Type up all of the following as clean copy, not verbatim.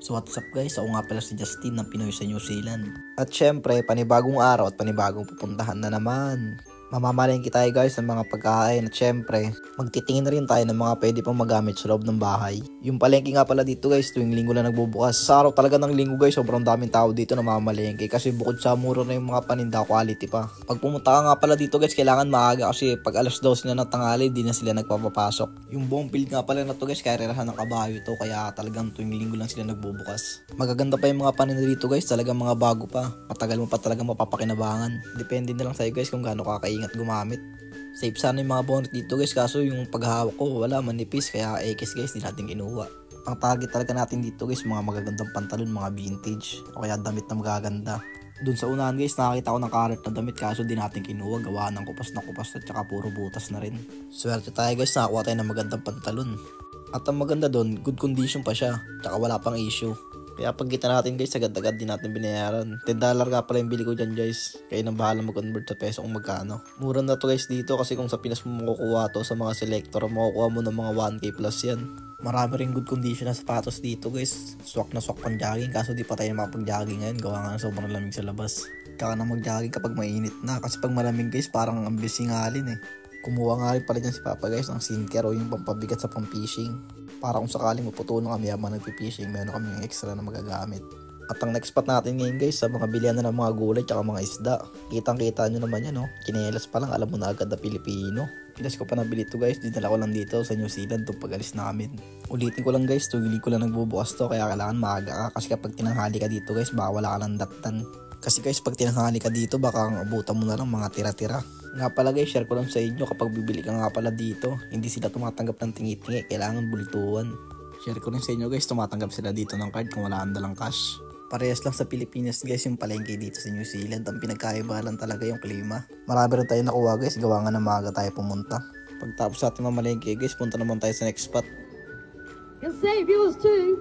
So what's up guys, ako nga pala si Justin ng Pinoy sa New Zealand. At syempre, panibagong araw at panibagong pupuntahan na naman. Mamamalengke tayo guys ng mga pagkain at syempre, magtitingin na rin tayo ng mga pwede pang magamit sa loob ng bahay. Yung palengke nga pala dito guys, tuwing linggo lang nagbubukas. Sa araw talaga ng linggo guys, sobrang daming tao dito na mamamalengke kasi bukod sa mura na yung mga paninda, quality pa. Pag pumunta ka nga pala dito guys, kailangan maaga kasi pag alas 12 na ng tanghali, di na sila nagpapapasok. Yung buong field nga pala na to guys, karerahan ng kabayo to, kaya talagang tuwing linggo lang sila nagbubukas. Magaganda pa yung mga paninda dito guys, talagang mga bago pa. Matagal mo pa talaga mapapakinabangan. Depende na lang sa'yo guys kung gaano kakaingat gumamit. Safe sana yung mga bonnet dito guys, kaso yung paghahawak ko wala, manipis, kaya ekis guys, di natin kinuha. Ang target talaga natin dito guys, mga magagandang pantalon, mga vintage, o kaya damit na magaganda. Dun sa unahan guys, nakakita ko ng karat na damit, kaso di natin kinuha, gawa ng kupas na kupas at saka puro butas na rin. Swerte tayo guys, nakakuha tayo ng magandang pantalon. At ang maganda dun, good condition pa siya, tsaka wala pang issue. Kaya pag kita natin guys, agad-agad din natin binayaran. $10 nga pala yung bili ko dyan guys. Kaya nang bahala mag-convert sa peso kung magkano. Mura na to guys dito kasi kung sa Pinas mo makukuha to sa mga selector, makukuha mo ng mga 1K plus yan. Marami rin good condition na sapatos dito guys. Swak na swak pang jogging, kaso di pa tayo makapag-jogging ngayon. Gawa nga sobrang lamig sa labas. Kaka na mag-jogging kapag mainit na. Kasi pag malamig guys, parang ang bisingalin eh. Kumuha nga rin pala dyan si Papa guys ng sinker o yung pampabigat sa pang-fishing. Para kung sakaling maputunan kami habang nagpipishing, meron kami yung extra na magagamit. At ang next spot natin ngayon guys, sa mga bilihan na ng mga gulay at mga isda. Kitang-kita nyo naman yan, no? Kinelas pa lang, alam mo na agad na Pilipino. Pinas ko pa nabili to guys, dinala ko lang dito sa New Zealand itong pag-alis namin. Ulitin ko lang guys, tuwili ko lang nagbubukas to, kaya kailangan maaga ka. Kasi kapag tinanghali ka dito guys, baka wala ka ng datan. Kasi guys, pag tinanghali ka dito, baka ang abutan mo na lang mga tira-tira. Nga pala guys, share ko lang sa inyo, kapag bibili ka nga pala dito, hindi sila tumatanggap ng tingi-tingi, kailangan bultuhan. Share ko rin sa inyo guys, tumatanggap sila dito ng card kung wala ang dalang cash. Parehas lang sa Pilipinas guys yung palengke dito sa New Zealand, ang pinagkaiba lang talaga yung klima. Marami rin tayo nakuha guys, gawa nga na maaga tayo pumunta. Pagtapos sa ating mamalengke guys, punta naman tayo sa next spot. Can save yours too.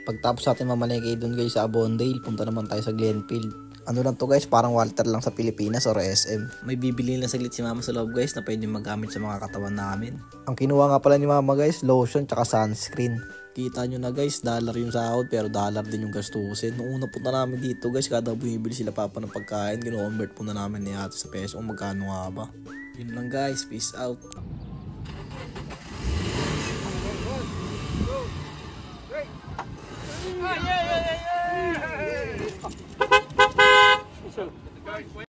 Pagtapos sa ating mamalengke dun guys sa Avondale, punta naman tayo sa Glenfield. Ano lang to guys, parang Walter lang sa Pilipinas or SM. May bibili lang saglit si mama sa loob guys na pwede magamit sa mga katawan namin. Ang kinuha nga pala ni mama guys, lotion tsaka sunscreen. Kita nyo na guys, dollar yung sahod pero dollar din yung gastusin. Nung una punta namin dito guys, kada bumibili sila papa ng pagkain, gino-convert muna namin ni ate sa peso kung magkano nga ba. Yun lang guys, peace out.